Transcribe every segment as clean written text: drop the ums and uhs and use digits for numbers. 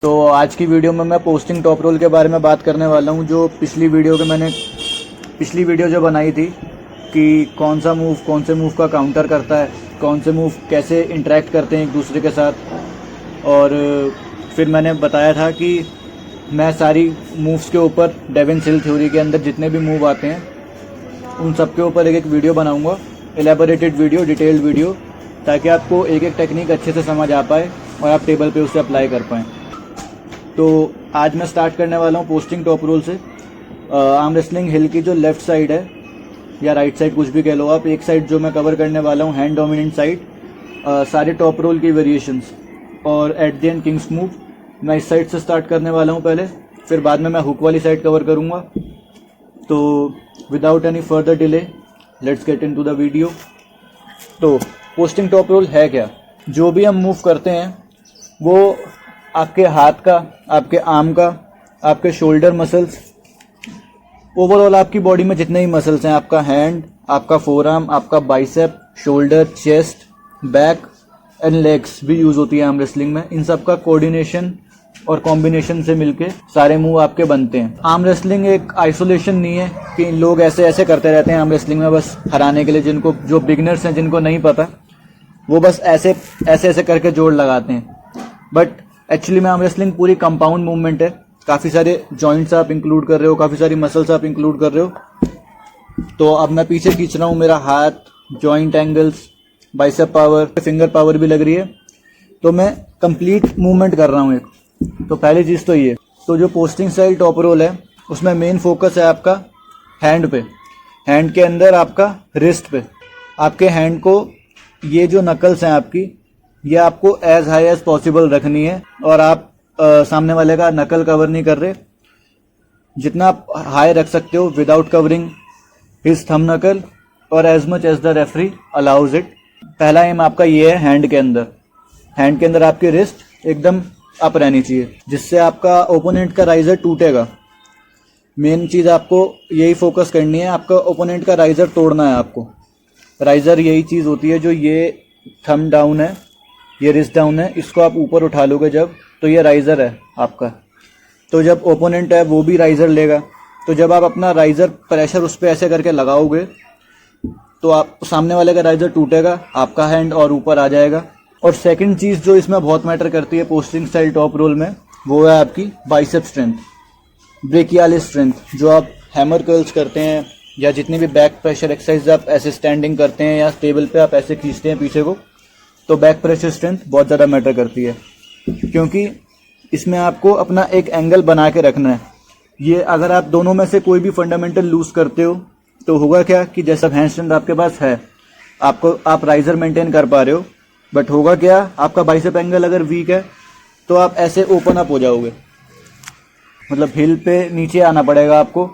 तो आज की वीडियो में मैं पोस्टिंग टॉप रोल के बारे में बात करने वाला हूँ। जो पिछली वीडियो जो बनाई थी कि कौन से मूव का काउंटर करता है, कौन से मूव कैसे इंटरेक्ट करते हैं एक दूसरे के साथ। और फिर मैंने बताया था कि मैं सारी मूव्स के ऊपर डेविन्स हिल थ्योरी के अंदर जितने भी मूव आते हैं उन सब के ऊपर एक वीडियो बनाऊंगा, एलेबोरेटेड वीडियो, डिटेल्ड वीडियो, ताकि आपको एक एक टेक्निक अच्छे से समझ आ पाए और आप टेबल पे उसे अप्लाई कर पाएँ। तो आज मैं स्टार्ट करने वाला हूँ पोस्टिंग टॉप रोल से। आर्म रेसलिंग हिल की जो लेफ़्ट साइड है या राइट साइड, कुछ भी कह लो आप, एक साइड जो मैं कवर करने वाला हूँ हैंड डोमिनेंट साइड, सारे टॉप रोल की वेरिएशंस और at the end Kings move मैं इस साइड से स्टार्ट करने वाला हूँ पहले, फिर बाद में मैं हुक वाली साइड कवर करूँगा। तो without any further delay let's get into the video. तो पोस्टिंग टॉप रोल है क्या? जो भी हम मूव करते हैं वो आपके हाथ का, आपके आर्म का, आपके शोल्डर मसल्स, ओवरऑल आपकी बॉडी में जितने भी मसल्स हैं, आपका हैंड, आपका फोर आर्म, आपका bicep, shoulder, chest, back and legs भी यूज होती है आर्म रेसलिंग में। इन सब का कोऑर्डिनेशन और कॉम्बिनेशन से मिलके सारे मूव आपके बनते हैं। आर्म रेसलिंग एक आइसोलेशन नहीं है कि लोग ऐसे ऐसे करते रहते हैं आर्म रेसलिंग में बस हराने के लिए। जिनको, जो बिगिनर्स हैं, जिनको नहीं पता, वो बस ऐसे ऐसे करके जोड़ लगाते हैं। बट एक्चुअली में आर्म रेसलिंग पूरी कंपाउंड मूवमेंट है। काफ़ी सारे जॉइंट्स आप इंक्लूड कर रहे हो, काफ़ी सारी मसल्स आप इंक्लूड कर रहे हो। तो अब मैं पीछे खींच रहा हूँ, मेरा हाथ, joint angles, bicep power, finger power भी लग रही है। तो मैं कंप्लीट मूवमेंट कर रहा हूँ एक। तो पहली चीज़ तो ये। तो जो पोस्टिंग स्टाइल टॉप रोल है उसमें मेन फोकस है आपका हैंड पे, हैंड के अंदर आपका रिस्ट पे। आपके हैंड को, ये जो नकल्स हैं आपकी, ये आपको एज हाई एज पॉसिबल रखनी है। और आप सामने वाले का नकल कवर नहीं कर रहे, जितना आप हाई रख सकते हो without covering his thumb knuckle और as much as the referee allows it. पहला एम आपका ये है हैंड के अंदर। हैंड के अंदर आपकी रिस्ट एकदम अप रहनी चाहिए, जिससे आपका ओपोनेंट का राइजर टूटेगा। मेन चीज़ आपको यही फोकस करनी है, आपका ओपोनेंट का राइजर तोड़ना है आपको। राइजर यही चीज़ होती है जो ये थंब डाउन है, ये रिस्ट डाउन है, इसको आप ऊपर उठा लोगे जब, तो ये राइजर है आपका। तो जब ओपोनेंट है वो भी राइजर लेगा, तो जब आप अपना राइजर प्रेशर उस पर ऐसे करके लगाओगे तो आप सामने वाले का राइजर टूटेगा, आपका हैंड और ऊपर आ जाएगा। और सेकंड चीज़ जो इसमें बहुत मैटर करती है पोस्टिंग स्टाइल टॉप रोल में, वो है आपकी बाइसेप स्ट्रेंथ, ब्रेकियालिस स्ट्रेंथ। जो आप हैमर कर्ल्स करते हैं या जितनी भी बैक प्रेशर एक्सरसाइज आप ऐसे स्टैंडिंग करते हैं या टेबल पे आप ऐसे खींचते हैं पीछे को, तो बैक प्रेशर स्ट्रेंथ बहुत ज़्यादा मैटर करती है, क्योंकि इसमें आपको अपना एक एंगल बना के रखना है। ये अगर आप दोनों में से कोई भी फंडामेंटल लूज करते हो तो होगा क्या कि जैसा हैंड स्ट्रेंथ आपके पास है, आप राइजर मेंटेन कर पा रहे हो, बट होगा क्या, आपका बाइसेप एंगल अगर वीक है तो आप ऐसे ओपन अप हो जाओगे, मतलब हिल पे नीचे आना पड़ेगा आपको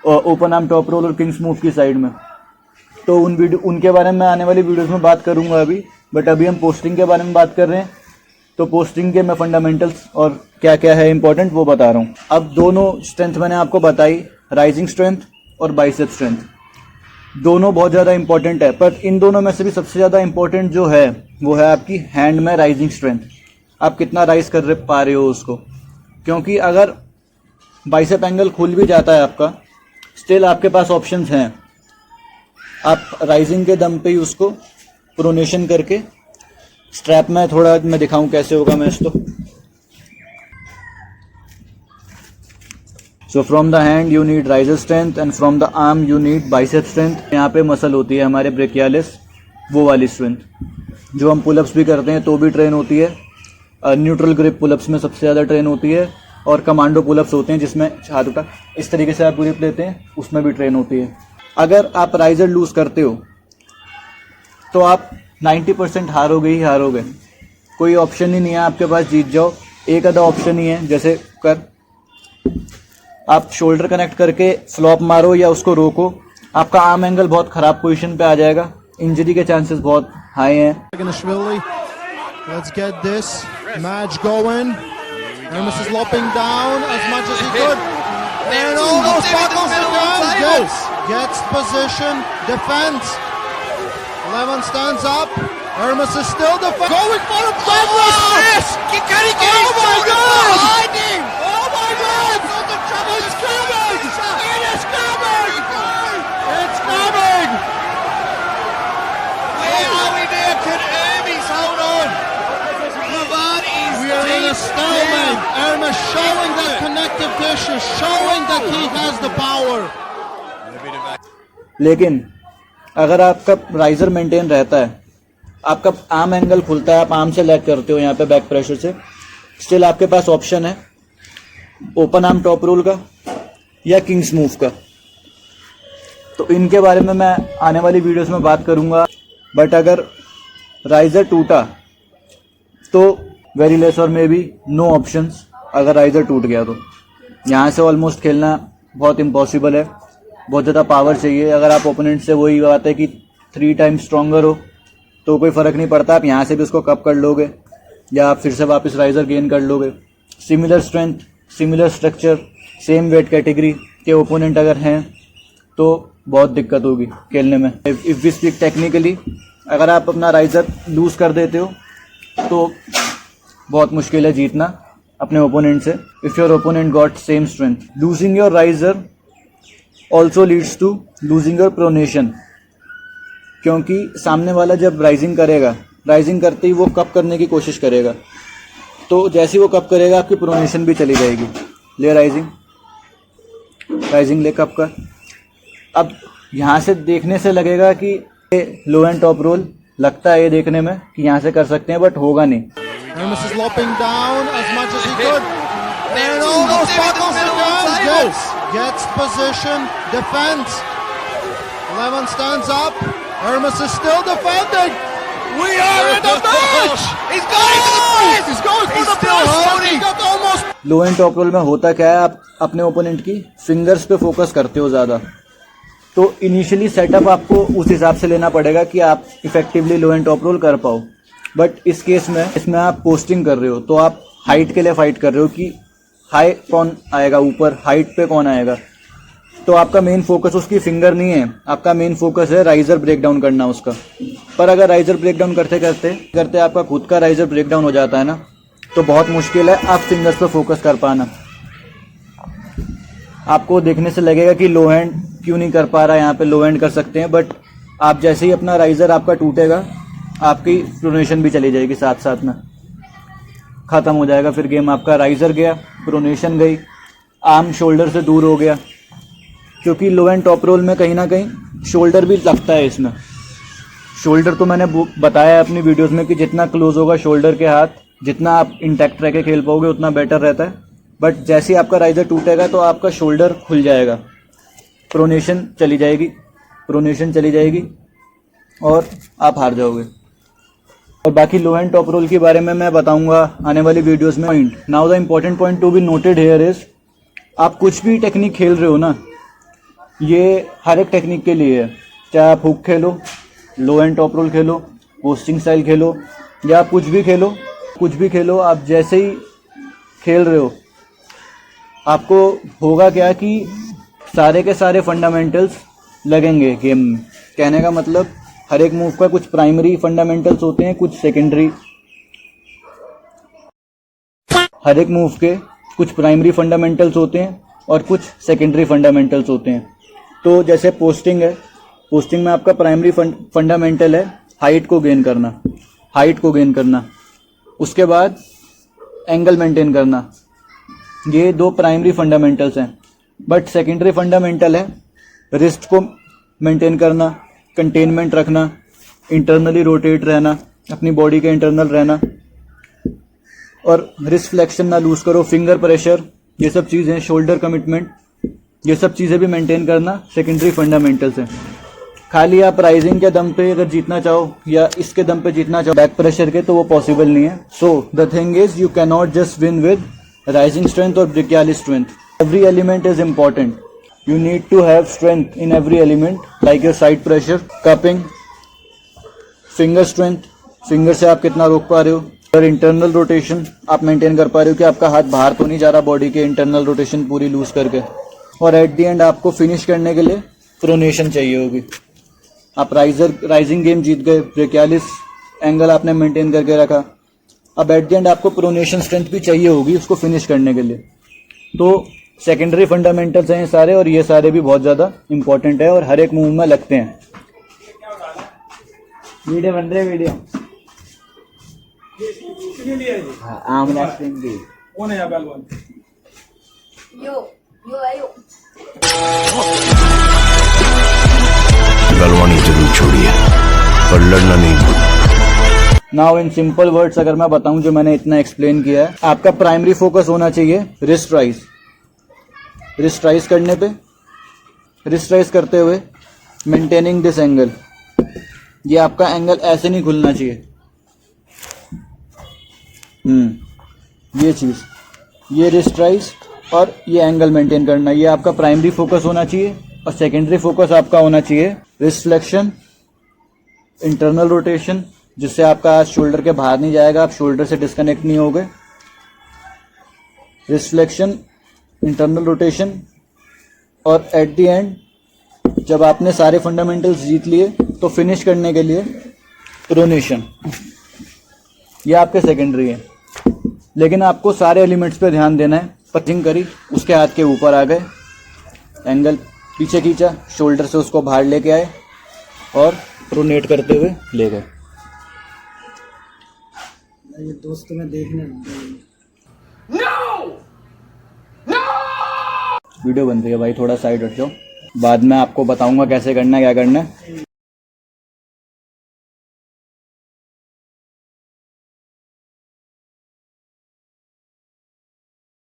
ओपन आर्म टॉप रोल और किंग्स मूव की साइड में। तो उनके बारे में आने वाली वीडियोस में बात करूंगा अभी, बट अभी हम पोस्टिंग के बारे में बात कर रहे हैं। तो पोस्टिंग के मैं फंडामेंटल्स और क्या क्या है इंपॉर्टेंट वो बता रहा हूँ। अब दोनों स्ट्रेंथ मैंने आपको बताई, राइजिंग स्ट्रेंथ और बाइसेप स्ट्रेंथ, दोनों बहुत ज़्यादा इंपॉर्टेंट है। पर इन दोनों में से भी सबसे ज़्यादा इंपॉर्टेंट जो है वो है आपकी हैंड में राइजिंग स्ट्रेंथ। आप कितना राइज कर पा रहे हो उसको, क्योंकि अगर बाइसेप एंगल खुल भी जाता है आपका, स्टिल आपके पास ऑप्शंस हैं। आप राइजिंग के दम पे ही उसको प्रोनेशन करके, स्ट्रैप में थोड़ा मैं दिखाऊं कैसे होगा मैं इसको। So from the hand you need riser strength and from the arm you need bicep strength. यहाँ पे मसल होती है हमारे ब्रेकियालिस, वो वाली स्ट्रेंथ जो हम पुलअप्स भी करते हैं तो भी ट्रेन होती है। न्यूट्रल ग्रिप पुलअप्स में सबसे ज़्यादा ट्रेन होती है, और कमांडो पुलअप्स होते हैं जिसमें हाथ उठा इस तरीके से आप ग्रिप लेते हैं, उसमें भी ट्रेन होती है। अगर आप राइजर लूज करते हो तो आप 90% हारोगे ही हारोगे। कोई ऑप्शन ही नहीं है आपके पास जीत जाओ, एक आधा ऑप्शन ही है, जैसे आप शोल्डर कनेक्ट करके फ्लॉप मारो या उसको रोको, आपका आर्म एंगल बहुत खराब पोजीशन पे आ जाएगा, इंजरी के चांसेस बहुत हाई हैं। Let's get this match going. Hermes is lopping down as much as he could. And almost buckles again. Gets position, defense. Levin stands up. Hermes is still defending. Going for a deadlift. Can he get it? Oh my God! stalemate. Hermes showing that connective tissue, showing that he has the power. लेकिन अगर आपका riser maintain रहता है, आपका arm angle खुलता है, आप arm से लैग करते हो यहाँ पे बैक प्रेशर से, स्टिल आपके पास ऑप्शन है ओपन आर्म टॉप रोल का या किंग्स मूव का। तो इनके बारे में मैं आने वाली वीडियोस में बात करूंगा। बट अगर राइजर टूटा तो वेरी लेस और मे बी नो ऑप्शंस। अगर राइजर टूट गया तो यहाँ से ऑलमोस्ट खेलना बहुत इम्पॉसिबल है, बहुत ज़्यादा पावर चाहिए। अगर आप ओपोनेंट से वही बात है कि 3 टाइम्स स्ट्रॉन्गर हो तो कोई फ़र्क नहीं पड़ता, आप यहाँ से भी उसको कप कर लोगे या आप फिर से वापस राइजर गेन कर लोगे। Similar strength, similar structure, same weight category के ओपोनेंट अगर हैं तो बहुत दिक्कत होगी खेलने में। इफ़ वी स्पीक टेक्निकली, अगर आप अपना राइजर लूज़ कर देते हो तो बहुत मुश्किल है जीतना अपने ओपोनेंट से। If your opponent got same strength, losing your riser also leads to losing your pronation, क्योंकि सामने वाला जब राइजिंग करेगा, राइजिंग करते ही वो कप करने की कोशिश करेगा, तो जैसे ही वो कप करेगा आपकी प्रोनेशन भी चली जाएगी। ले राइजिंग, राइजिंग ले कप कर। अब यहाँ से देखने से लगेगा कि लो एंड टॉप रोल, लगता है ये देखने में कि यहाँ से कर सकते हैं, बट होगा नहीं। Hermes is lopping down as much as he could. And almost buckles again. Gets position, defense. 11 stands up. Hermes is still defending. We are in the match. He's going for the press. He's going for the press. He got almost. Low and top roll में होता क्या है, आप अपने opponent की fingers पे focus करते हो ज़्यादा, तो इनिशियली सेटअप आपको उस हिसाब से लेना पड़ेगा कि आप effectively low and top roll कर पाओ। बट इस केस में इसमें आप पोस्टिंग कर रहे हो तो आप हाइट के लिए फाइट कर रहे हो कि हाई कौन आएगा ऊपर, हाइट पे कौन आएगा। तो आपका मेन फोकस उसकी फिंगर नहीं है, आपका मेन फोकस है राइजर ब्रेक डाउन करना उसका। पर अगर राइजर ब्रेक डाउन करते करते आपका खुद का राइजर ब्रेक डाउन हो जाता है ना, तो बहुत मुश्किल है आप फिंगर्स पे फोकस कर पाना। आपको देखने से लगेगा कि लो हैंड क्यों नहीं कर पा रहा, यहाँ पे लो हैंड कर सकते हैं, बट आप जैसे ही अपना राइजर आपका टूटेगा, आपकी प्रोनेशन भी चली जाएगी, साथ साथ में ख़त्म हो जाएगा फिर गेम आपका। राइजर गया, प्रोनेशन गई, आर्म शोल्डर से दूर हो गया, क्योंकि लो एंड टॉप रोल में कहीं ना कहीं शोल्डर भी लगता है इसमें। शोल्डर तो मैंने बताया अपनी वीडियोस में कि जितना क्लोज होगा शोल्डर के हाथ, जितना आप इंटैक्ट रह के खेल पाओगे उतना बेटर रहता है। बट जैसे ही आपका राइजर टूटेगा तो आपका शोल्डर खुल जाएगा, प्रोनेशन चली जाएगी, प्रोनेशन चली जाएगी और आप हार जाओगे। और बाकी लो एंड टॉप रोल के बारे में मैं बताऊंगा आने वाली वीडियोस में। Now the important point to be noted here is, आप कुछ भी टेक्निक खेल रहे हो ना, ये हर एक टेक्निक के लिए है। चाहे आप hook Khelo, low and top role Khelo, posting style खेलो, या आप कुछ भी खेलो, कुछ भी खेलो, आप जैसे ही खेल रहे हो आपको होगा क्या कि सारे के सारे फंडामेंटल्स लगेंगे गेम में। कहने का मतलब हर एक मूव का कुछ प्राइमरी फंडामेंटल्स होते हैं, कुछ सेकेंडरी, हर एक मूव के कुछ प्राइमरी फंडामेंटल्स होते हैं और कुछ सेकेंडरी फंडामेंटल्स होते हैं। तो जैसे पोस्टिंग है, पोस्टिंग में आपका प्राइमरी फंडामेंटल है हाइट को गेन करना, हाइट को गेन करना, उसके बाद एंगल मेंटेन करना, ये 2 प्राइमरी फंडामेंटल्स हैं। बट सेकेंडरी फंडामेंटल है रिस्ट को मेंटेन करना, कंटेनमेंट रखना, इंटरनली रोटेट रहना, अपनी बॉडी के इंटरनल रहना, और रिस्ट फ्लेक्शन ना लूज करो, फिंगर प्रेशर, ये सब चीज़ें, शोल्डर कमिटमेंट, ये सब चीज़ें भी मेंटेन करना सेकेंडरी फंडामेंटल्स हैं। खाली आप राइजिंग के दम पे अगर जीतना चाहो या इसके दम पे जीतना चाहो बैक प्रेशर के, तो वो पॉसिबल नहीं है। So the thing is you can not just win with rising strength और brachialis strength. Every element is important. You need to have strength in every element, like your side pressure, cupping, finger strength, finger से आप कितना रोक पा रहे हो, और internal rotation आप मेंटेन कर पा रहे हो कि आपका हाथ बाहर तो नहीं जा रहा बॉडी के, इंटरनल रोटेशन पूरी लूज करके। और एट द एंड आपको फिनिश करने के लिए प्रोनेशन चाहिए होगी। आप राइजिंग गेम जीत गए, ब्रेकियालिस एंगल आपने मेंटेन करके रखा, अब एट द एंड आपको प्रोनेशन स्ट्रेंथ भी चाहिए होगी उसको फिनिश करने के लिए। तो सेकेंडरी फंडामेंटल्स हैं ये सारे, और ये सारे भी बहुत ज़्यादा इंपॉर्टेंट है और हर एक मूव में लगते हैं। वीडियो बन रहे वीडियो आर्म रेसलिंग की। कौन है यहाँ पहलवान? यो आयो। पहलवानी जरूर छोड़िए पर लड़ना नहीं भूलना। नाउ इन सिंपल वर्ड्स अगर मैं बताऊं जो मैंने इतना एक्सप्लेन किया है, आपका प्राइमरी फोकस होना चाहिए रिस्ट राइज। रिस्ट राइज करने पे, रिस्ट राइज करते हुए मेंटेनिंग दिस एंगल, ये आपका एंगल ऐसे नहीं खुलना चाहिए। ये चीज, ये रिस्ट राइज और ये एंगल मेंटेन करना, ये आपका प्राइमरी फोकस होना चाहिए। और सेकेंडरी फोकस आपका होना चाहिए रिस्ट फ्लेक्शन, इंटरनल रोटेशन, जिससे आपका हाथ शोल्डर के बाहर नहीं जाएगा, आप शोल्डर से डिस्कनेक्ट नहीं होगे। रिस्ट फ्लेक्शन, इंटरनल रोटेशन, और एट द एंड जब आपने सारे फंडामेंटल्स जीत लिए तो फिनिश करने के लिए प्रोनेशन। ये आपके सेकेंडरी है, लेकिन आपको सारे एलिमेंट्स पे ध्यान देना है। पचिंग करी, उसके हाथ के ऊपर आ गए, एंगल पीछे खींचा, शोल्डर से उसको बाहर लेके आए और प्रोनेट करते हुए ले गए। ये दोस्त तुम्हें देखने वीडियो बन रही है भाई, थोड़ा साइड हट जाओ, बाद में आपको बताऊंगा कैसे करना है, क्या करना है।